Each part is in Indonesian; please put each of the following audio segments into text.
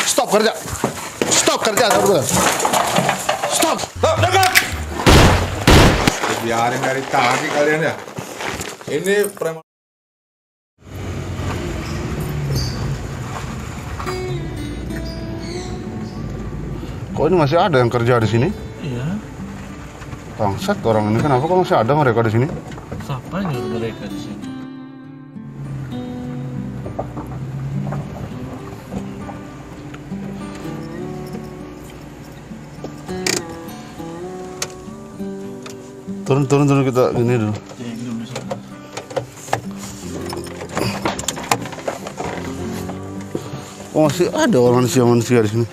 Stop kerja. Stop kerja, saudara. Stop. Dekat. Biarin dari tadi kalian ya. Ini preman. Kok ini masih ada yang kerja di sini? Iya. Bangsat orang ini, kenapa kok masih ada mereka di sini? Siapa yang nyuruh mereka di sini? Turun kita gini dulu. Oh, masih ada orang manusia di sini.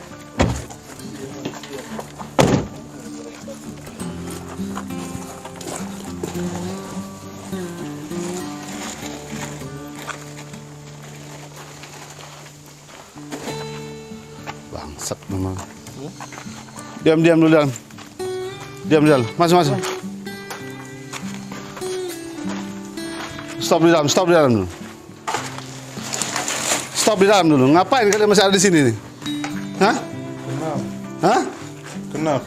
Bangsat memang. Diam dulu dalam. Diam. Masuk. Stop di dalam dulu. Stop di dalam dulu. Ngapain kalian masih ada di sini nih? Hah? Hah? Kenapa?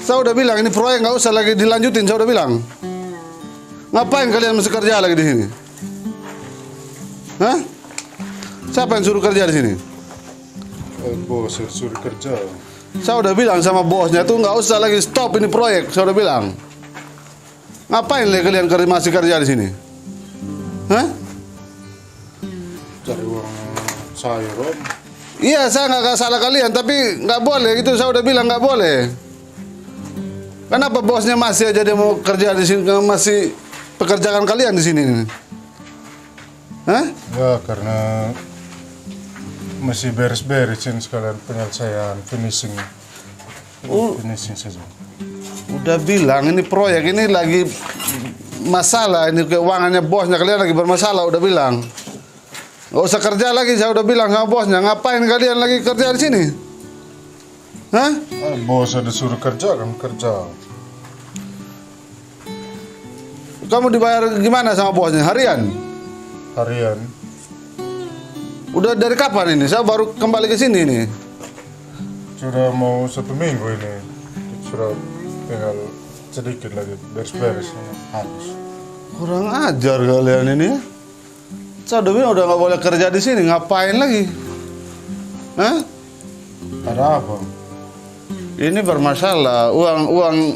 Saya udah bilang ini proyek nggak usah lagi dilanjutin. Saya udah bilang. Ngapain kalian masih kerja lagi di sini? Hah? Siapa yang suruh kerja di sini? Bos suruh kerja. Saya udah bilang sama bosnya tuh nggak usah lagi stop ini proyek. Saya udah bilang. Ngapain kalian masih kerja di sini? Hah? Cari uang saya, Rom. Iya, saya nggak salah kalian, tapi nggak boleh itu. Saya udah bilang nggak boleh. Kenapa bosnya masih aja dia mau kerja di sini, masih pekerjaan kalian di sini? Hah? Ya karena masih beres-beresin sekalian penyelesaian finishing saja. Udah bilang ini proyek ini lagi masalah, ini keuangannya bosnya kalian lagi bermasalah. Udah bilang nggak usah kerja lagi. Saya udah bilang sama bosnya, ngapain kalian lagi kerja di sini? Hah? Bos ada suruh kerja kan kerja. Kamu dibayar gimana sama bosnya? Harian? Udah dari kapan ini? Saya baru kembali ke sini nih. Sudah mau 1 minggu ini. Sudah tinggal sedikit lagi beres-beres harus. Kurang ajar kalian ini. Saya udah bilang udah nggak boleh kerja di sini. Ngapain lagi? Hah? Ada apa? Ini bermasalah.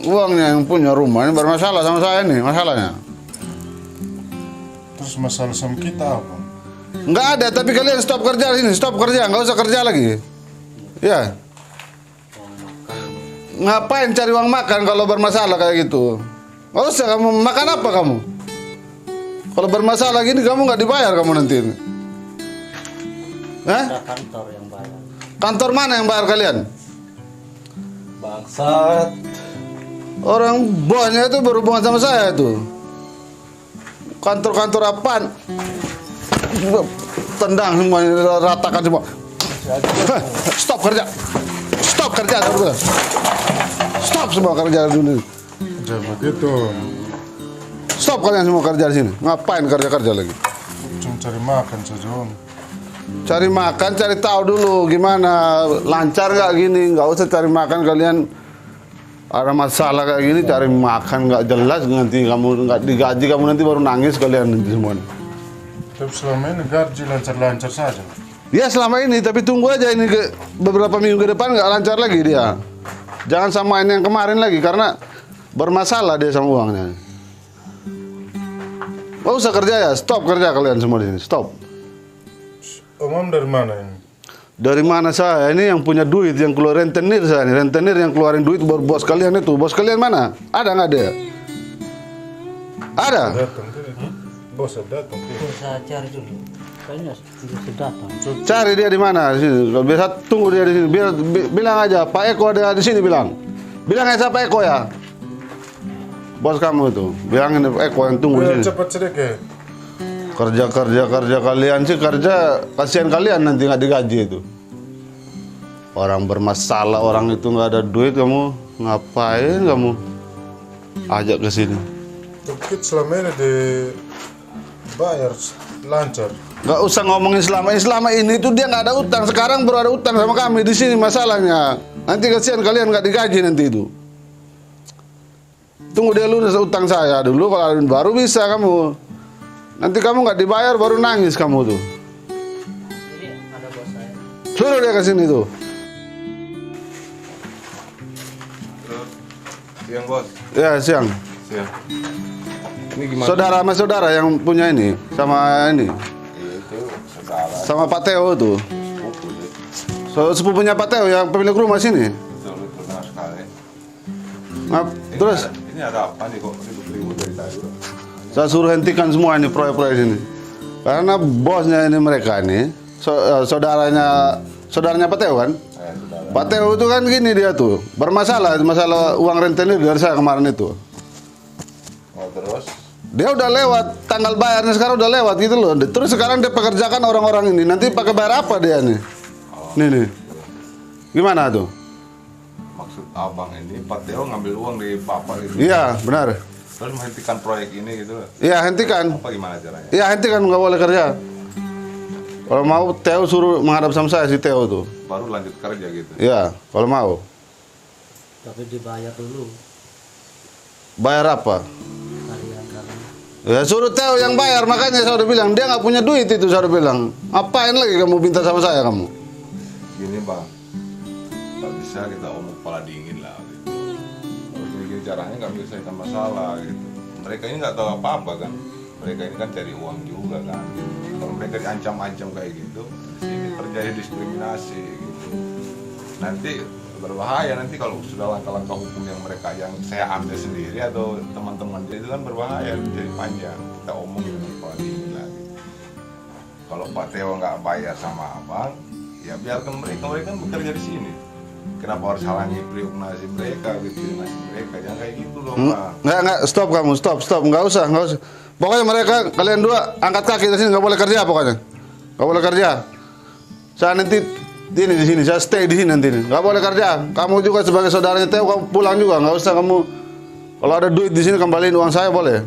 Uangnya yang punya rumah ini bermasalah sama saya nih masalahnya. Terus masalah sama kita apa? Nggak ada, tapi kalian stop kerja di sini. Stop kerja, nggak usah kerja lagi. Ya. Ngapain cari uang makan kalau bermasalah kayak gitu? Nggak usah kamu makan apa kamu? Kalau bermasalah gini kamu nggak dibayar kamu nanti. Hah? Ada kantor yang bayar. Kantor mana yang bayar kalian? Bangsat. Orang bosnya itu berhubungan sama saya itu. Kantor-kantor apaan? Tendang semua, ratakan semua. Stop kerja. Stop kerja dulu. Stop semua kerja dulu. Jangan begitu. Stop kalian semua kerja di sini. Ngapain kerja lagi? Cuma cari makan saja, Om. Cari makan, cari tahu dulu gimana, lancar nggak gini. Nggak usah cari makan kalian. Ada masalah kayak gini, cari makan nggak jelas, nanti kamu nggak digaji, kamu nanti baru nangis kalian nanti semua. Tapi selama ini gaji lancar-lancar saja. Ya selama ini, tapi tunggu aja ini beberapa minggu ke depan nggak lancar lagi dia. Jangan samain yang kemarin lagi karena bermasalah dia sama uangnya. Nggak usah kerja ya, stop kerja kalian semua di sini, stop. Om dari mana ini? Dari mana saya? Ini yang punya duit, yang keluar rentenir saya nih. Rentenir yang keluarin duit buat bos kalian itu. Bos kalian mana? Ada nggak ada? Ada? Datang. Bos datang. Saya cari dulu. Kayaknya sudah datang. Cari dia di mana? Di sini. Kalau biasa tunggu dia di sini. Bilang aja, Pak Eko ada di sini bilang. Bilang aja Pak Eko ya. Bos kamu itu. Bilangin Pak Eko yang tunggu di sini. Cepat sedikit. Kerja kalian sih kerja, kasihan kalian nanti nggak digaji itu. Orang bermasalah, orang itu nggak ada duit, kamu ngapain kamu ajak ke sini? Tapi selama ini dibayar lancar. Nggak usah ngomongin selama ini tuh dia nggak ada utang. Sekarang baru ada utang sama kami di sini masalahnya. Nanti kasihan kalian nggak digaji nanti itu. Tunggu dia lunas utang saya dulu, kalau baru bisa kamu. Nanti kamu nggak dibayar baru nangis kamu tuh. Ini ada bos saya. Suruh dia ke sini tuh. Terus siang bos. Ya siang. Siang. Ini gimana? Saudara sama saudara yang punya ini sama ini. Itu saudara. Sama Pak Teo tuh. Sepupu deh. Sepupunya Pak Teo yang pemilik rumah sini. Betul benar sekali. Nah, terus Ini ada apa nih kok ribut-ribut dari tadi? saya suruh hentikan semua ini proyek-proyek ini. Karena bosnya ini mereka ini saudaranya Pak Teo kan. Saudara. Pak Teo itu kan gini dia tuh bermasalah masalah uang rentenir dari saya kemarin itu. Oh terus? Dia udah lewat tanggal bayarnya sekarang udah lewat gitu loh. Terus sekarang dia pekerjakan orang-orang ini. Nanti pakai bayar apa dia nih? Nih. Gimana tuh? Maksud abang ini Pak Teo ngambil uang dari Bapak itu. Iya benar. Terus menghentikan proyek ini gitu loh. Iya hentikan. Apa gimana caranya? Iya hentikan nggak boleh kerja. Kalau mau Teo suruh menghadap sama saya si Teo tuh. Baru lanjut kerja gitu. Iya kalau mau. Tapi dibayar dulu Bayar apa? kalian. Ya suruh Teo yang bayar, makanya saya udah bilang dia nggak punya duit itu, saya udah bilang. Ngapain lagi kamu minta sama saya kamu? Gini bang, nggak bisa kita omong kepala dingin lah gitu. Kalau gini caranya nggak menyelesaikan masalah gitu. Mereka ini nggak tahu apa-apa kan. Mereka ini kan cari uang juga kan. Kalau mereka diancam-ancam kayak gitu, di sini terjadi diskriminasi gitu. Nanti berbahaya nanti kalau sudah langkah-langkah hukum yang mereka yang saya ambil sendiri atau teman-teman dia itu kan berbahaya jadi panjang. Kita omong dengan kepala dingin lah gitu. Kalau Pak Teo nggak bayar sama abang, ya biarkan mereka kan bekerja di sini. Kenapa harus halangi periuk nasi mereka gitu, nasi mereka jangan kayak gitu dong Pak. Nggak, stop kamu, stop, nggak usah. Pokoknya mereka, kalian dua angkat kaki dari sini, nggak boleh kerja pokoknya. Nggak boleh kerja. Saya nanti ini di sini, saya stay di sini nanti. Nggak boleh kerja. Kamu juga sebagai saudaranya Teo, kamu pulang juga, nggak usah kamu. Kalau ada duit di sini kembaliin uang saya boleh.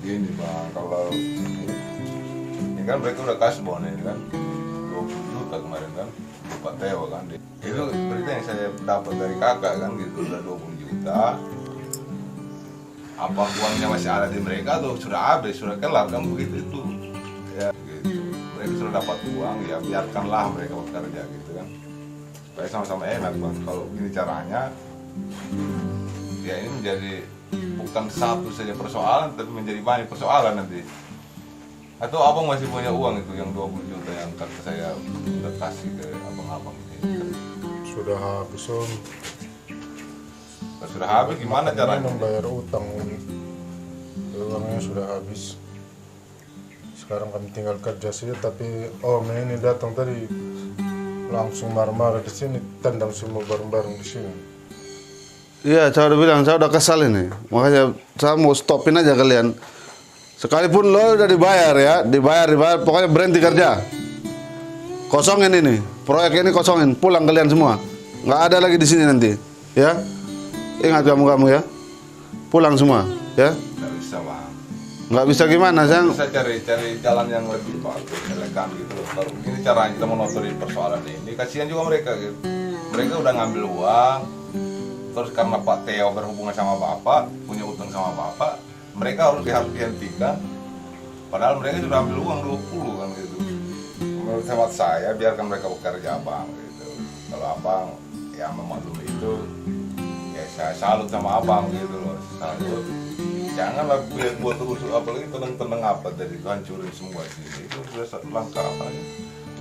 Gini bang, kalau ini kan mereka udah kasih bonus ini kan 20 juta kemarin kan, Pak Teo kan. Itu berita yang saya dapat dari kakak kan gitu, udah 20 juta. Apa uangnya masih ada di mereka tuh sudah habis, sudah kelar kan begitu itu. Ya gitu. Mereka sudah dapat uang, ya biarkanlah mereka bekerja gitu kan. Supaya sama-sama enak bang. Kalau gini caranya, ya ini menjadi bukan satu saja persoalan, tapi menjadi banyak persoalan nanti. Atau abang masih punya uang itu yang 20 juta yang kakak saya udah kasih ke abang-abang ini. Sudah habis om. Kalau sudah habis gimana caranya? Membayar utang, uangnya sudah habis. Sekarang kami tinggal kerja saja, tapi om ini datang tadi langsung marah-marah di sini, tendang semua barang-barang di sini. Iya, saya udah bilang, saya udah kesal ini. Makanya saya mau stopin aja kalian. Sekalipun lo udah dibayar ya, dibayar, pokoknya berhenti kerja. Kosongin ini, proyek ini kosongin, pulang kalian semua. Nggak ada lagi di sini nanti, ya. Ingat kamu ya, pulang semua, ya. Nggak bisa bang. Nggak bisa gimana, sayang. Bisa cari jalan yang lebih bagus, elegan gitu loh. Kalau ini caranya kita menotoli persoalan ini, kasihan juga mereka gitu. Mereka udah ngambil uang, terus karena Pak Teo berhubungan sama Bapak, punya utang sama Bapak, mereka harus dihentikan. Padahal mereka sudah ambil uang 20 kan gitu. Menurut hemat saya, biarkan mereka bekerja abang gitu. Kalau abang ya memaklumi itu, ya saya salut sama abang gitu loh. Salut. Janganlah buat terus apalagi tenang-tenang apa dari hancurin semua sini. Itu sudah langkah apa ya?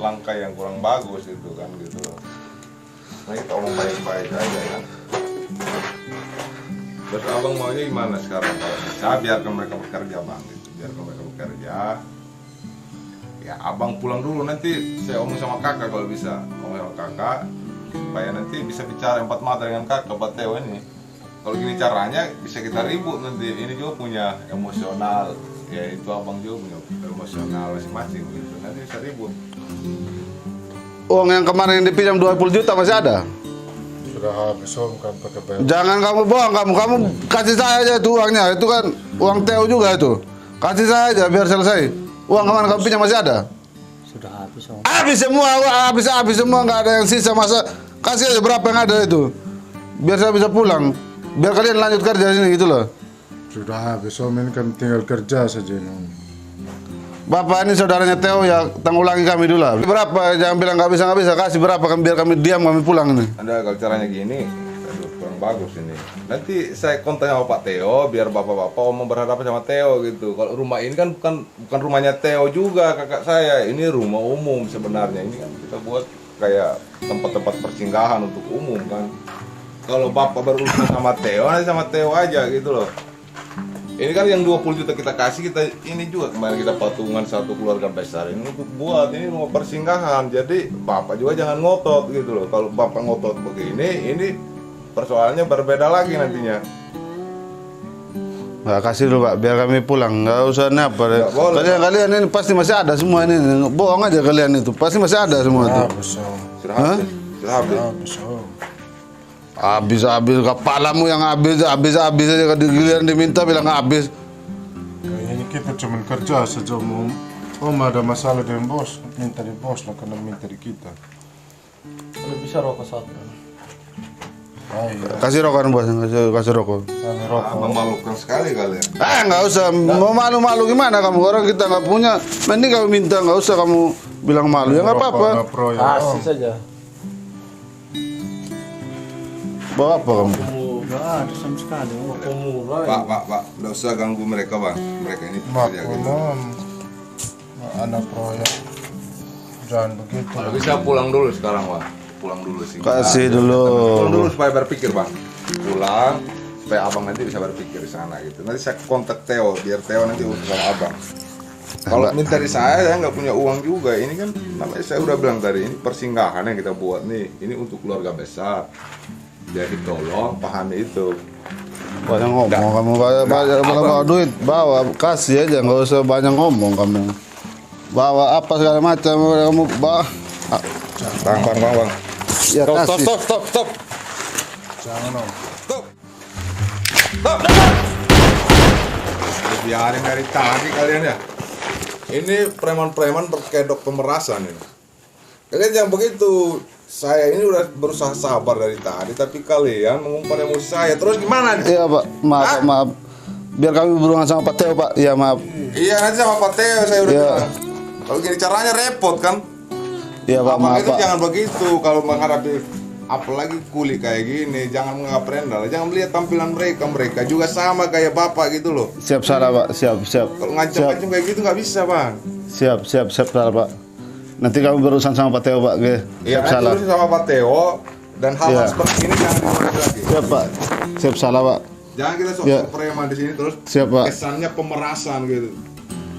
Langkah yang kurang bagus itu kan gitu loh. Nah kita omong baik-baik aja kan. Terus abang maunya gimana sekarang? Kalau bisa biarkan mereka bekerja bang gitu. Biarkan mereka bekerja. Ya abang pulang dulu, nanti saya omong sama kakak kalau bisa. Omong sama kakak supaya nanti bisa bicara empat mata dengan kakak Pak Teo ini. Kalau gini caranya bisa kita ribut nanti. Ini juga punya emosional, ya itu abang juga punya emosional masing-masing gitu. Nanti bisa ribut. Uang yang kemarin yang dipinjam 20 juta masih ada? Sudah habis om, kan pakai bayar. Jangan kamu bohong, kamu kasih saya aja itu uangnya. Itu kan uang Teo juga itu. Kasih saya aja biar selesai. Uang kemana kamu pinjam masih ada? Sudah habis om. Habis semua, habis semua, nggak ada yang sisa. Masa kasih aja berapa yang ada itu, biar saya bisa pulang, biar kalian lanjut kerja sini gitu loh. Sudah habis om, ini kami tinggal kerja saja om. Bapak ini saudaranya Theo ya, tanggulangi kami dulu lah. Berapa? Jangan bilang nggak bisa, kasih berapa biar kami diam, kami pulang ini. Anda kalau caranya gini, aduh, kurang bagus ini. Nanti saya kontak sama Pak Theo, biar bapak-bapak omong berhadapan sama Theo gitu. Kalau rumah ini kan bukan rumahnya Theo juga, kakak saya. Ini rumah umum sebenarnya. Ini kan kita buat kayak tempat-tempat persinggahan untuk umum kan. Kalau bapak berurusan sama Theo, nanti sama Theo aja gitu loh. Ini kan yang 20 juta kita kasih, kita ini juga kemarin kita patungan satu keluarga besar ini untuk buat ini rumah persinggahan. Jadi bapak juga jangan ngotot gitu loh. Kalau bapak ngotot begini, ini persoalannya berbeda lagi nantinya. Nah, kasih dulu Pak, biar kami pulang, nggak usah apa. Nggak boleh, Kalian ini pasti masih ada semua ini, bohong aja kalian itu, pasti masih ada semua itu. Habis om. Sudah Hah? habis, sudah habis. Habis om. Habis kepalamu yang habis aja giliran diminta bilang habis. Ini kita cuma kerja saja om. Om ada masalah dengan bos, minta di bos lah karena minta di kita. Kalau bisa rokok satu. Ah iya, Kasih rokok bos, kasih rokok. kami rokok. Memalukan sekali kalian. Nggak usah, mau malu-malu gimana kamu, orang kita nggak punya. Mending kamu minta, nggak usah kamu bilang malu, ya nggak apa-apa. Rokok, proyek, Kasih om. saja. Bawa apa kamu? Enggak ada sama sekali. Rokok murah. Pak, nggak usah ganggu mereka bang. Mereka ini Mak, pekerja gitu. om. Anak proyek. Jangan begitu. Kalau bisa pulang dulu sekarang bang. Pulang dulu sih. Kasih dulu. Pulang dulu supaya berpikir bang. Pulang supaya abang nanti bisa berpikir di sana gitu. Nanti saya kontak Theo, biar Theo nanti urus sama abang. Kalau minta di saya nggak punya uang juga. Ini kan namanya saya udah bilang tadi, ini persinggahan yang kita buat nih. Ini untuk keluarga besar. Jadi tolong pahami itu. Banyak ngomong kamu, banyak bawa duit, bawa, kasih aja, nggak usah banyak ngomong kamu. Bawa apa segala macam, kamu bawa. Bang. Ya kasih. Stop. Jangan om. Stop. Biarin dari tadi kalian ya. Ini preman-preman berkedok pemerasan ini. Kalian jangan begitu. Saya ini udah berusaha sabar dari tadi, tapi kalian mengumpan emosi saya. Terus gimana nih? Iya Pak, maaf. Biar kami berhubungan sama Pak Theo Pak. Iya maaf. Iya nanti sama Pak Theo saya udah Iya. bilang. Kalau gini caranya repot kan? Iya Pak, Abang maaf itu Pak. jangan begitu kalau menghadapi apalagi kuli kayak gini, jangan menganggap rendah. Jangan melihat tampilan mereka juga sama kayak bapak gitu loh. Siap salah Pak, siap. Kalau ngancam-ngancam kayak gitu nggak bisa bang. Siap salah Pak. Nanti kami berurusan sama Pak Theo Pak, Iya, siap nanti salah. urusin sama Pak Theo dan hal-hal Iya. seperti ini jangan diulangi lagi. Siap Pak, siap salah Pak. Jangan kita sok Iya. preman di sini terus Siap Pak. kesannya pemerasan gitu.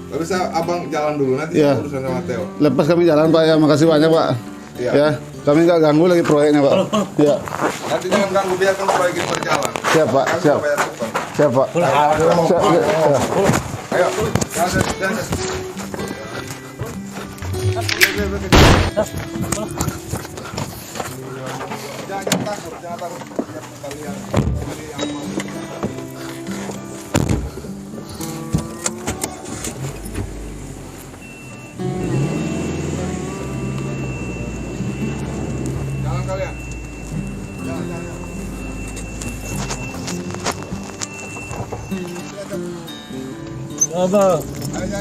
Gak bisa abang jalan dulu nanti Iya. saya urusan sama Theo. Lepas kami jalan Pak ya, makasih banyak Pak. Iya. Ya, kami nggak ganggu lagi proyeknya Pak. Ya, Nanti jangan ganggu biarkan proyek ini berjalan. siap Pak, Kami siap. mau bayar upah. Siap Pak. Siap. Ayo, jangan. Jangan takut. Kalian ini yang mau. Jangan kalian. Jangan. Abang. Ayo.